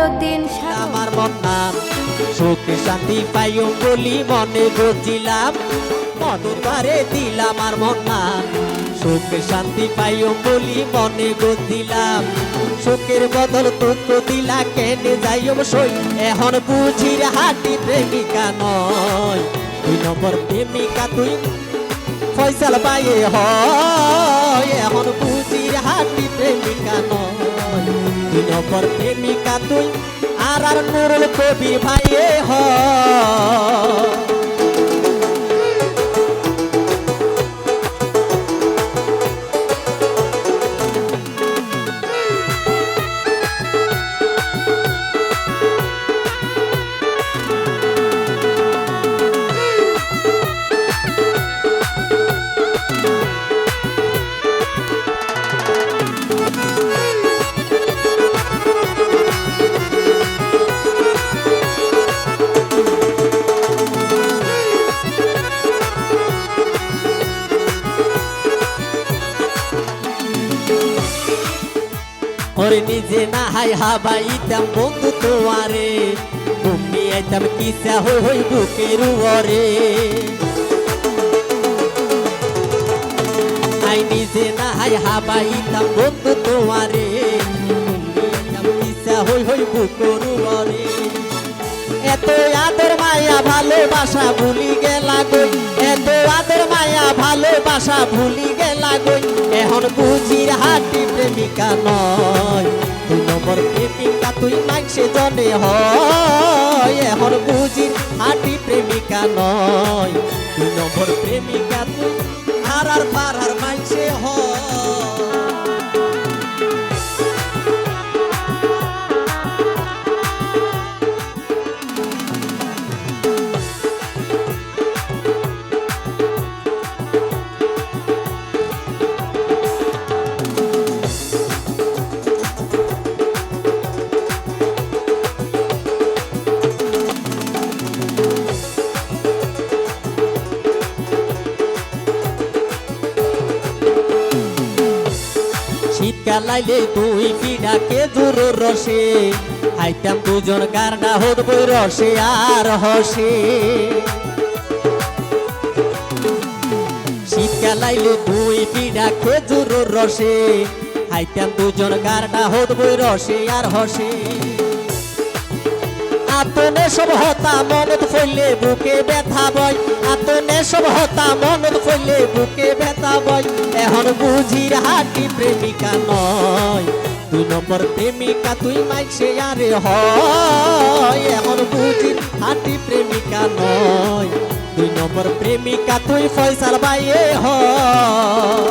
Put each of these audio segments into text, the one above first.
মইনুদ্দিন আমার মন নাম সুখে শান্তি পাইও বলি মনে গজিলাম মন পারে দিলাম আর মন নাম সুখে শান্তি পাইও বলি মনে গজিলাম সুখের বদল দুঃখ দিলা কেনে যাইও সই এখন বুঝির হাতি প্রেমিকা নয় 2 নম্বর প্রেমিকা তুই ফয়সাল পাইয়ে হয় এখন বুঝির হাতি প্রেমিকা নয় 2 নম্বর প্রেমিকা তুই আর নুরুল কবির ভাইয়ে হয় ওরে নিজে না হাই হাবাইতাম বন্ধু তোয়ারে ঘুমিয়ে আইতাম কিসা হই হই বুকের ওরে আই নিজে না হাই হাবাইতাম বন্ধু তোয়ারে ঘুমিয়ে আইতাম কিসা হই হই বুকের ওরে এত আদর মায়া ভালোবাসা ভুলি গেলা গই এত আদর মায়া ভালোবাসা ভুলি গেলা গই এখন বুঝির হাতি প্রেমিকা নয় 2 নম্বর প্রেমিকা তুই মাইসে জনে হয় এখন বুঝির হাতি প্রেমিকা নয় 2 নম্বর প্রেমিকা তুই হারার পারার মাইসে হয় শীতকাল আইলে তুই পিঠাকে জোর রসে খাইতাম দুজন গারডা হত বই রসে আর হসে শীতকাল আইলে তুই পিঠাকে জোর রসে খাইতাম দুজন গারডা হত বই রসে আর হসে আতনে সব হতা মনত ফইলে বুকে ব্যথা বয় আতনে সব হতা মনত ফইলে বুকে ব্যথা বয় এখন বুঝির হাতি প্রেমিকা নয় 2 নম্বর প্রেমিকা তুই মাইসে আরে হয় এখন বুঝির হাতি প্রেমিকা নয় 2 নম্বর প্রেমিকা তুই ফয়সাল ভাইয়ে হয়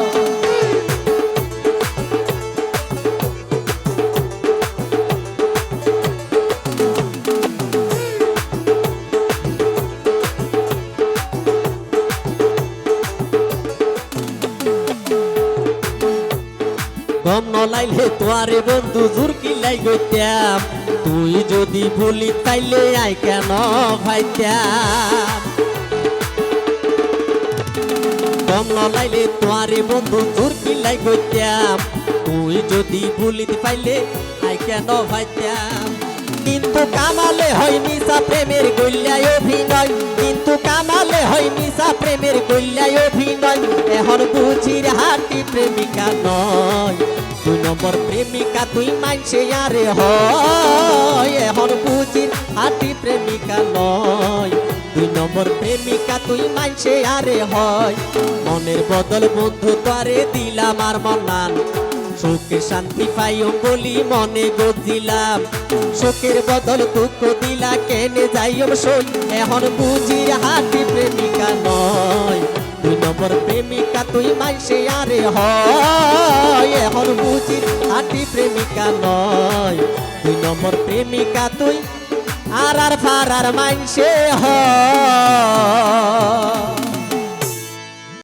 গম নলাইলে তোয়ারে বন্ধু জুরকি লাই গইতাম তুই যদি ভুলি তাইলে আই কেন ভাইতাম গম নলাইলে তোয়ারে বন্ধু জুরকি লাই গইতাম তুই যদি ভুলি পাইলে আই কেন ভাইতাম কিন্তু কামালে হয় মিশা প্রেমের গইল্লাই অভিনয় কিন্তু কামালে হয় মিশা প্রেমের গইল্লাই অভিনয় এখন বুঝির হাতি প্রেমিকা নয় 2 নম্বর প্রেমিকা তুই মাইসে আরে হয় এখন বুঝির হাতি প্রেমিকা নয় 2 নম্বর প্রেমিকা তুই মাইসে আরে হয় মনের বদল বন্ধু তোরে দিলাম আর মনান সুখে শান্তি পাইও বলি মনে গজিলাম সুখের বদল দুঃখ দিলা কেনে যাইও সই এখন বুঝির হাতি প্রেমিকা নয় 2 নম্বর প্রেমিকা তুই মাইসে আরে হয় এখন বুঝির হাতি প্রেমিকা নয় 2 নম্বর প্রেমিকা তুই আর ফারার মাইসে হয়।